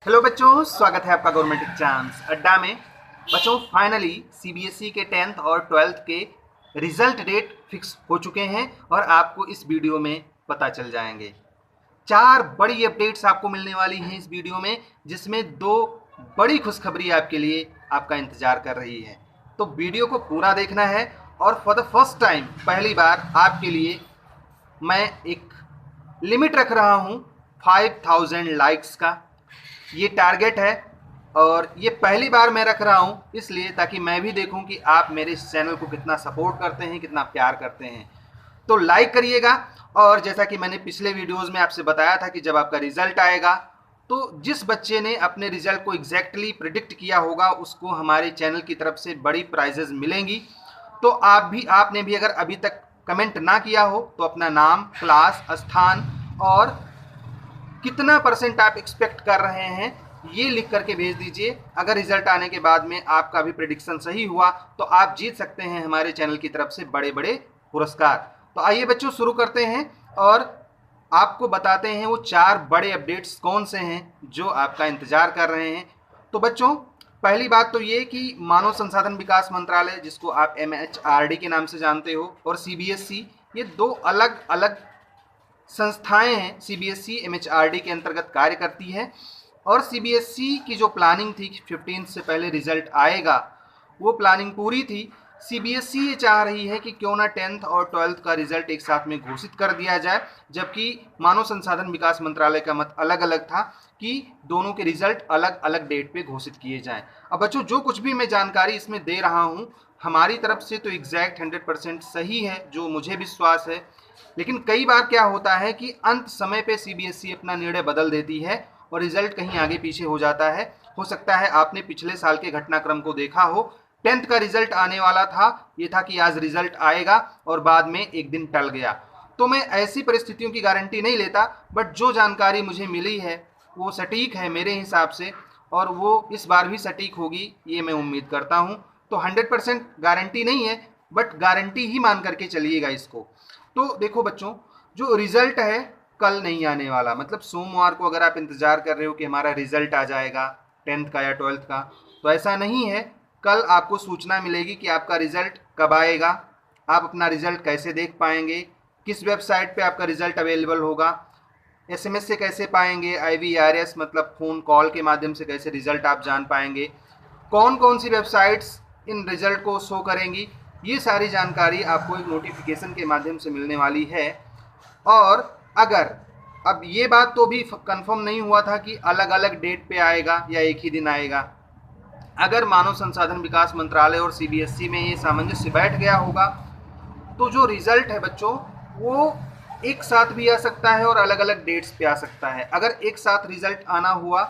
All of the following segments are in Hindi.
हेलो बच्चों, स्वागत है आपका गवर्नमेंट एग्जाम्स अड्डा में। बच्चों, फाइनली सीबीएसई के 10th और 12th के रिजल्ट डेट फिक्स हो चुके हैं और आपको इस वीडियो में पता चल जाएंगे। 4 बड़ी अपडेट्स आपको मिलने वाली हैं इस वीडियो में, जिसमें 2 बड़ी खुशखबरी आपके लिए आपका इंतजार कर रही है। तो वीडियो को पूरा देखना है और फॉर द फर्स्ट टाइम पहली बार आपके लिए मैं एक लिमिट रख रहा हूँ 5000 लाइक्स का। ये टारगेट है और ये पहली बार मैं रख रहा हूँ इसलिए ताकि मैं भी देखूँ कि आप मेरे इस चैनल को कितना सपोर्ट करते हैं, कितना प्यार करते हैं। तो लाइक करिएगा। और जैसा कि मैंने पिछले वीडियोस में आपसे बताया था कि जब आपका रिजल्ट आएगा तो जिस बच्चे ने अपने रिजल्ट को एग्जैक्टली प्रिडिक्ट किया होगा उसको हमारे चैनल की तरफ से बड़ी प्राइजेज मिलेंगी। तो आपने भी अगर अभी तक कमेंट ना किया हो तो अपना नाम, क्लास, स्थान और कितना परसेंट आप एक्सपेक्ट कर रहे हैं ये लिख करके भेज दीजिए। अगर रिजल्ट आने के बाद में आपका भी प्रेडिक्शन सही हुआ तो आप जीत सकते हैं हमारे चैनल की तरफ से बड़े बड़े पुरस्कार। तो आइए बच्चों, शुरू करते हैं और आपको बताते हैं वो 4 बड़े अपडेट्स कौन से हैं जो आपका इंतजार कर रहे हैं। तो बच्चों, पहली बात तो ये कि मानव संसाधन विकास मंत्रालय, जिसको आप MHRD के नाम से जानते हो, और CBSE, ये 2 अलग अलग संस्थाएं हैं। सीबीएसई MHRD के अंतर्गत कार्य करती है और सीबीएसई की जो प्लानिंग थी कि 15 से पहले रिजल्ट आएगा, वो प्लानिंग पूरी थी। सीबीएसई ये चाह रही है कि क्यों ना 10th और 12th का रिजल्ट एक साथ में घोषित कर दिया जाए, जबकि मानव संसाधन विकास मंत्रालय का मत अलग अलग था कि दोनों के रिजल्ट अलग अलग डेट पे घोषित किए जाएं। अब बच्चों, जो कुछ भी मैं जानकारी इसमें दे रहा हूँ हमारी तरफ से तो एग्जैक्ट 100% सही है, जो मुझे विश्वास है। लेकिन कई बार क्या होता है कि अंत समय पे सीबीएसई अपना निर्णय बदल देती है और रिजल्ट कहीं आगे पीछे हो जाता है। हो सकता है आपने पिछले साल के घटनाक्रम को देखा हो। 10th का रिजल्ट आने वाला था, ये था कि आज रिजल्ट आएगा और बाद में एक दिन टल गया। तो मैं ऐसी परिस्थितियों की गारंटी नहीं लेता, बट जो जानकारी मुझे मिली है वो सटीक है मेरे हिसाब से, और वो इस बार भी सटीक होगी ये मैं उम्मीद करता हूँ। तो 100% गारंटी नहीं है, बट गारंटी ही मान करके चलिएगा इसको। तो देखो बच्चों, जो रिजल्ट है कल नहीं आने वाला, मतलब सोमवार को अगर आप इंतजार कर रहे हो कि हमारा रिजल्ट आ जाएगा 10th का या 12th का, तो ऐसा नहीं है। कल आपको सूचना मिलेगी कि आपका रिजल्ट कब आएगा, आप अपना रिजल्ट कैसे देख पाएंगे, किस वेबसाइट पे आपका रिजल्ट अवेलेबल होगा, SMS से कैसे पाएंगे, IVRS मतलब फ़ोन कॉल के माध्यम से कैसे रिजल्ट आप जान पाएंगे, कौन कौन सी वेबसाइट्स इन रिजल्ट को शो करेंगी, ये सारी जानकारी आपको एक नोटिफिकेशन के माध्यम से मिलने वाली है। और अगर अब ये बात तो भी कंफर्म नहीं हुआ था कि अलग अलग डेट पे आएगा या एक ही दिन आएगा। अगर मानव संसाधन विकास मंत्रालय और सीबीएसई में ये सामंजस्य बैठ गया होगा तो जो रिजल्ट है बच्चों वो एक साथ भी आ सकता है और अलग अलग डेट्स पे आ सकता है। अगर एक साथ रिजल्ट आना हुआ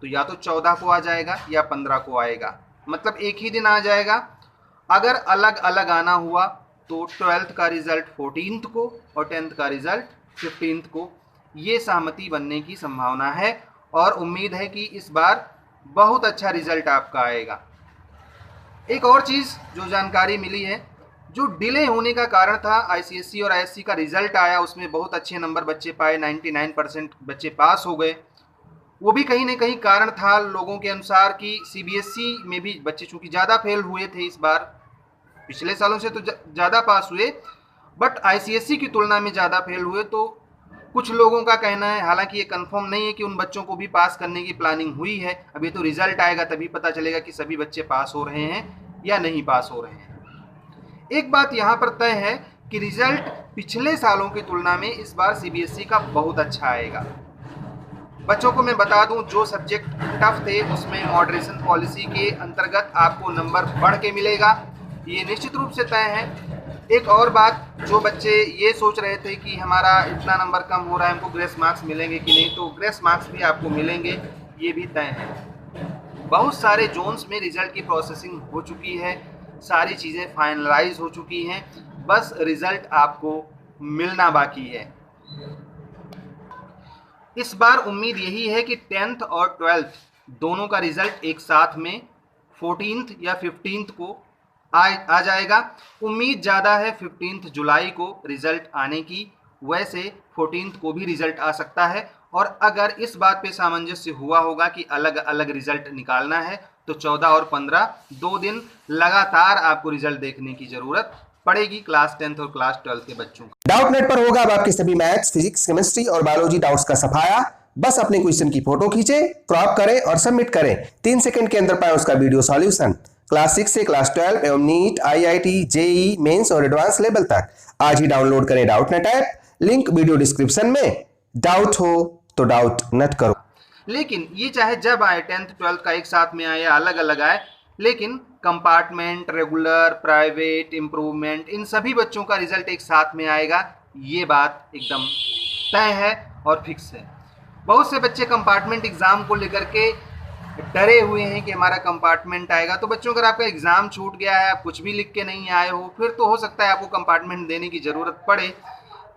तो या तो 14 को आ जाएगा या 15 को आएगा, मतलब एक ही दिन आ जाएगा। अगर अलग अलग आना हुआ तो 12th का रिजल्ट 14th को और 10th का रिजल्ट 15th को। ये सहमति बनने की संभावना है और उम्मीद है कि इस बार बहुत अच्छा रिजल्ट आपका आएगा। एक और चीज़ जो जानकारी मिली है, जो डिले होने का कारण था, ICSE और ISC का रिजल्ट आया, उसमें बहुत अच्छे नंबर बच्चे पाए, 99% बच्चे पास हो गए। वो भी कहीं ना कहीं कारण था लोगों के अनुसार कि सीबीएसई में भी बच्चे चूंकि ज़्यादा फेल हुए थे इस बार, पिछले सालों से तो ज़्यादा पास हुए, बट ICSE की तुलना में ज़्यादा फेल हुए। तो कुछ लोगों का कहना है, हालांकि ये कंफर्म नहीं है कि उन बच्चों को भी पास करने की प्लानिंग हुई है। अभी तो रिजल्ट आएगा तभी पता चलेगा कि सभी बच्चे पास हो रहे हैं या नहीं पास हो रहे हैं। एक बात यहाँ पर तय है कि रिजल्ट पिछले सालों की तुलना में इस बार सीबीएसई का बहुत अच्छा आएगा। बच्चों को मैं बता दूं, जो सब्जेक्ट टफ थे उसमें मॉडरेशन पॉलिसी के अंतर्गत आपको नंबर बढ़ के मिलेगा, ये निश्चित रूप से तय है। एक और बात, जो बच्चे ये सोच रहे थे कि हमारा इतना नंबर कम हो रहा है, हमको ग्रेस मार्क्स मिलेंगे कि नहीं, तो ग्रेस मार्क्स भी आपको मिलेंगे, ये भी तय है। बहुत सारे जोन्स में रिजल्ट की प्रोसेसिंग हो चुकी है, सारी चीज़ें फाइनलाइज हो चुकी हैं, बस रिजल्ट आपको मिलना बाकी है। इस बार उम्मीद यही है कि 10th और 12th दोनों का रिजल्ट एक साथ में 14th या 15th को आ जाएगा। उम्मीद ज़्यादा है 15th जुलाई को रिजल्ट आने की, वैसे 14th को भी रिजल्ट आ सकता है और अगर इस बात पे सामंजस्य हुआ होगा कि अलग अलग रिजल्ट निकालना है तो 14 और 15 2 दिन लगातार आपको रिजल्ट देखने की जरूरत पड़ेगी क्लास 10th और क्लास 12th के बच्चों को। डाउट नेट पर होगा अब आपके सभी मैथ्स, फिजिक्स, केमिस्ट्री और बायोलॉजी डाउट्स का सफाया। बस अपने क्वेश्चन की फोटो खींचे, क्रॉप करें और सबमिट करें। 3 सेकंड के अंदर पाए उसका वीडियो सॉल्यूशन। क्लास 6 से क्लास 12 एवं नीट, आईआईटी, जेई मेंस और एडवांस लेवल तक आज ही डाउनलोड करें doubt net app. Link video description में। डाउट हो तो डाउट नेट करो। लेकिन ये चाहे जब आए 10th 12th का एक साथ में आए या अलग अलग आए, लेकिन कंपार्टमेंट, रेगुलर, प्राइवेट, इम्प्रूवमेंट, इन सभी बच्चों का रिजल्ट एक साथ में आएगा, ये बात एकदम तय है और फिक्स है। बहुत से बच्चे कंपार्टमेंट एग्जाम को लेकर के डरे हुए हैं कि हमारा कंपार्टमेंट आएगा। तो बच्चों, अगर आपका एग्जाम छूट गया है, आप कुछ भी लिख के नहीं आए हो, फिर तो हो सकता है आपको कंपार्टमेंट देने की ज़रूरत पड़े।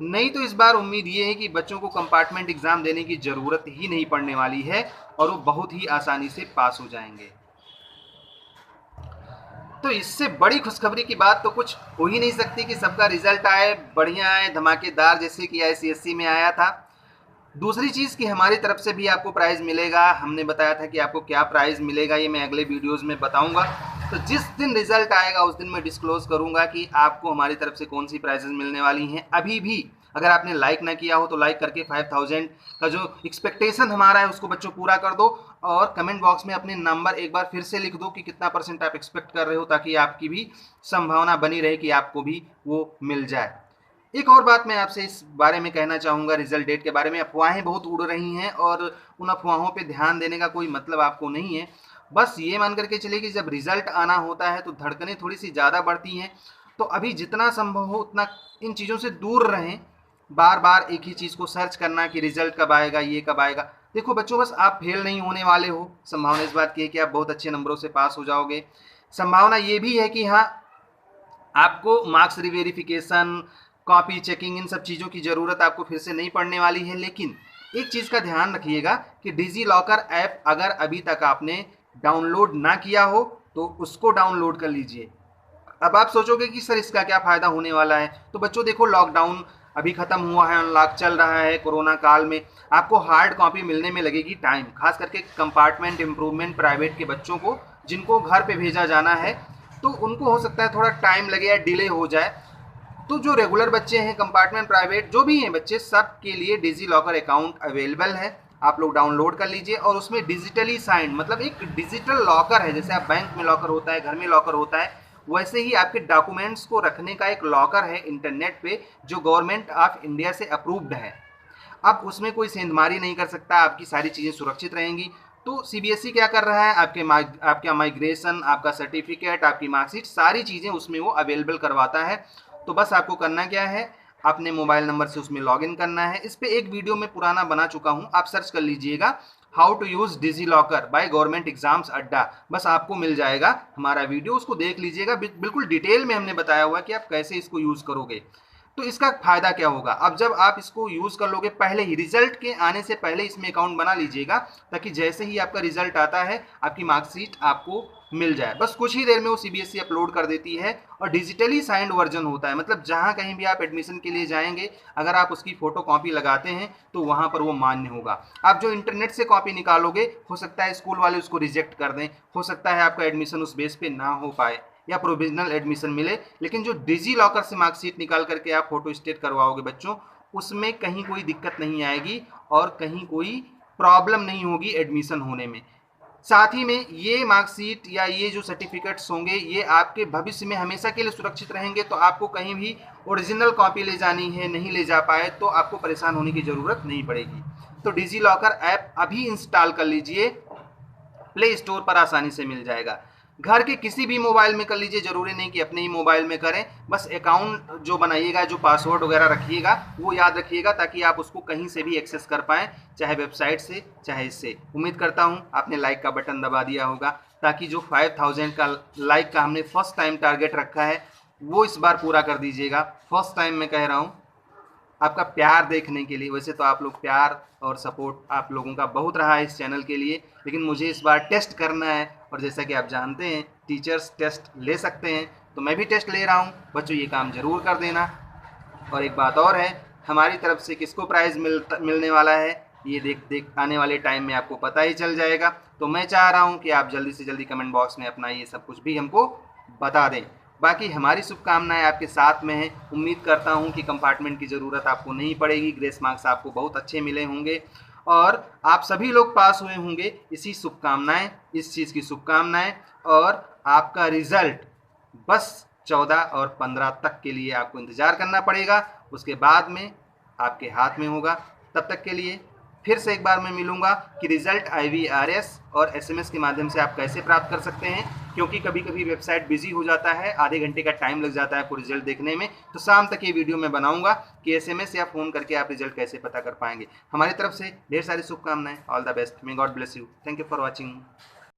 नहीं तो इस बार उम्मीद ये है कि बच्चों को कंपार्टमेंट एग्जाम देने की ज़रूरत ही नहीं पड़ने वाली है और वो बहुत ही आसानी से पास हो जाएंगे। तो इससे बड़ी खुशखबरी की बात तो कुछ हो ही नहीं सकती कि सबका रिजल्ट आए, बढ़िया आए, धमाकेदार, जैसे कि आईसीएसई में आया था। दूसरी चीज़ कि हमारी तरफ से भी आपको प्राइज़ मिलेगा। हमने बताया था कि आपको क्या प्राइज़ मिलेगा, ये मैं अगले वीडियोस में बताऊंगा। तो जिस दिन रिजल्ट आएगा उस दिन मैं डिस्क्लोज करूंगा कि आपको हमारी तरफ से कौन सी प्राइजेस मिलने वाली हैं। अभी भी अगर आपने लाइक ना किया हो तो लाइक करके 5000 का जो एक्सपेक्टेशन हमारा है उसको बच्चों पूरा कर दो और कमेंट बॉक्स में अपने नंबर एक बार फिर से लिख दो कि कितना % आप एक्सपेक्ट कर रहे हो, ताकि आपकी भी संभावना बनी रहे कि आपको भी वो मिल जाए। एक और बात मैं आपसे इस बारे में कहना चाहूँगा, रिजल्ट डेट के बारे में। अफवाहें बहुत उड़ रही हैं और उन अफवाहों पे ध्यान देने का कोई मतलब आपको नहीं है। बस ये मान करके चलिए कि जब रिजल्ट आना होता है तो धड़कनें थोड़ी सी ज़्यादा बढ़ती हैं। तो अभी जितना संभव हो उतना इन चीज़ों से दूर रहें। बार बार एक ही चीज़ को सर्च करना कि रिजल्ट कब आएगा, ये कब आएगा। देखो बच्चों, बस आप फेल नहीं होने वाले हो। संभावना इस बात की है कि आप बहुत अच्छे नंबरों से पास हो जाओगे। संभावना ये भी है कि हाँ, आपको मार्क्स रिवेरिफिकेशन, कॉपी चेकिंग, इन सब चीज़ों की ज़रूरत आपको फिर से नहीं पड़ने वाली है। लेकिन एक चीज़ का ध्यान रखिएगा कि डिजी लॉकर ऐप अगर अभी तक आपने डाउनलोड ना किया हो तो उसको डाउनलोड कर लीजिए। अब आप सोचोगे कि सर इसका क्या फ़ायदा होने वाला है। तो बच्चों देखो, लॉकडाउन अभी ख़त्म हुआ है, अनलॉक चल रहा है। कोरोना काल में आपको हार्ड कॉपी मिलने में लगेगी टाइम, खास करके कंपार्टमेंट, इम्प्रूवमेंट, प्राइवेट के बच्चों को जिनको घर पे भेजा जाना है तो उनको हो सकता है थोड़ा टाइम लगे या डिले हो जाए। तो जो रेगुलर बच्चे हैं, कंपार्टमेंट, प्राइवेट, जो भी हैं बच्चे, सब के लिए डिजी लॉकर अकाउंट अवेलेबल है। आप लोग डाउनलोड कर लीजिए और उसमें डिजिटली साइन, मतलब एक डिजिटल लॉकर है। जैसे आप बैंक में लॉकर होता है, घर में लॉकर होता है, वैसे ही आपके डॉक्यूमेंट्स को रखने का एक लॉकर है इंटरनेट पे, जो गवर्नमेंट ऑफ इंडिया से अप्रूव्ड है। अब उसमें कोई सेंधमारी नहीं कर सकता, आपकी सारी चीज़ें सुरक्षित रहेंगी। तो सीबीएसई क्या कर रहा है, आपका माइग्रेशन, आपका सर्टिफिकेट, आपकी मार्कशीट, सारी चीज़ें उसमें वो अवेलेबल करवाता है। तो बस आपको करना क्या है, अपने मोबाइल नंबर से उसमें लॉगिन करना है। इस पे एक वीडियो में पुराना बना चुका हूँ, आप सर्च कर लीजिएगा, how to use DigiLocker by government exams Adda. बस आपको मिल जाएगा हमारा वीडियो, उसको देख लीजिएगा। बिल्कुल डिटेल में हमने बताया हुआ कि आप कैसे इसको यूज़ करोगे। तो इसका फायदा क्या होगा, अब जब आप इसको यूज़ कर लोगे, पहले ही रिजल्ट के आने से पहले इसमें अकाउंट बना लीजिएगा, ताकि जैसे ही आपका रिजल्ट आता है आपकी मार्कशीट आपको मिल जाए। बस कुछ ही देर में वो सीबीएसई अपलोड कर देती है और डिजिटली साइंड वर्जन होता है। मतलब जहाँ कहीं भी आप एडमिशन के लिए जाएंगे, अगर आप उसकी फ़ोटो कॉपी लगाते हैं तो वहाँ पर वो मान्य होगा। आप जो इंटरनेट से कॉपी निकालोगे, हो सकता है स्कूल वाले उसको रिजेक्ट कर दें, हो सकता है आपका एडमिशन उस बेस पे ना हो पाए या प्रोविजनल एडमिशन मिले। लेकिन जो डिजी लॉकर से मार्कशीट निकाल करके आप फोटो स्टेट करवाओगे बच्चों, उसमें कहीं कोई दिक्कत नहीं आएगी और कहीं कोई प्रॉब्लम नहीं होगी एडमिशन होने में। साथ ही में ये मार्कशीट या ये जो सर्टिफिकेट्स होंगे, ये आपके भविष्य में हमेशा के लिए सुरक्षित रहेंगे। तो आपको कहीं भी ओरिजिनल कॉपी ले जानी है, नहीं ले जा पाए तो आपको परेशान होने की ज़रूरत नहीं पड़ेगी। तो डिजी लॉकर ऐप अभी इंस्टॉल कर लीजिए, प्ले स्टोर पर आसानी से मिल जाएगा। घर के किसी भी मोबाइल में कर लीजिए, ज़रूरी नहीं कि अपने ही मोबाइल में करें। बस अकाउंट जो बनाइएगा, जो पासवर्ड वगैरह रखिएगा, वो याद रखिएगा, ताकि आप उसको कहीं से भी एक्सेस कर पाएँ, चाहे वेबसाइट से, चाहे इससे। उम्मीद करता हूँ आपने लाइक का बटन दबा दिया होगा, ताकि जो 5000 का लाइक का हमने फर्स्ट टाइम टारगेट रखा है वो इस बार पूरा कर दीजिएगा। फर्स्ट टाइम मैं कह रहा हूँ, आपका प्यार देखने के लिए। वैसे तो आप लोग प्यार और सपोर्ट आप लोगों का बहुत रहा है इस चैनल के लिए, लेकिन मुझे इस बार टेस्ट करना है। और जैसा कि आप जानते हैं, टीचर्स टेस्ट ले सकते हैं, तो मैं भी टेस्ट ले रहा हूं। बच्चों, ये काम ज़रूर कर देना। और एक बात और है, हमारी तरफ से किसको प्राइज़ मिलने वाला है, ये देख आने वाले टाइम में आपको पता ही चल जाएगा। तो मैं चाह रहा हूँ कि आप जल्दी से जल्दी कमेंट बॉक्स में अपना ये सब कुछ भी हमको बता दें। बाकी हमारी शुभकामनाएं आपके साथ में हैं। उम्मीद करता हूँ कि कंपार्टमेंट की ज़रूरत आपको नहीं पड़ेगी, ग्रेस मार्क्स आपको बहुत अच्छे मिले होंगे और आप सभी लोग पास हुए होंगे। इसी शुभकामनाएं, इस चीज़ की शुभकामनाएं, और आपका रिज़ल्ट बस 14 और 15 तक के लिए आपको इंतज़ार करना पड़ेगा, उसके बाद में आपके हाथ में होगा। तब तक के लिए फिर से एक बार मैं मिलूंगा कि रिज़ल्ट IVRS और SMS के माध्यम से आप कैसे प्राप्त कर सकते हैं, क्योंकि कभी कभी वेबसाइट बिजी हो जाता है, आधे घंटे का टाइम लग जाता है आपको रिजल्ट देखने में। तो शाम तक ये वीडियो मैं बनाऊंगा कि SMS या फ़ोन करके आप रिजल्ट कैसे पता कर पाएंगे। हमारी तरफ से ढेर सारी शुभकामनाएं। All the best. May God bless you. Thank you for watching.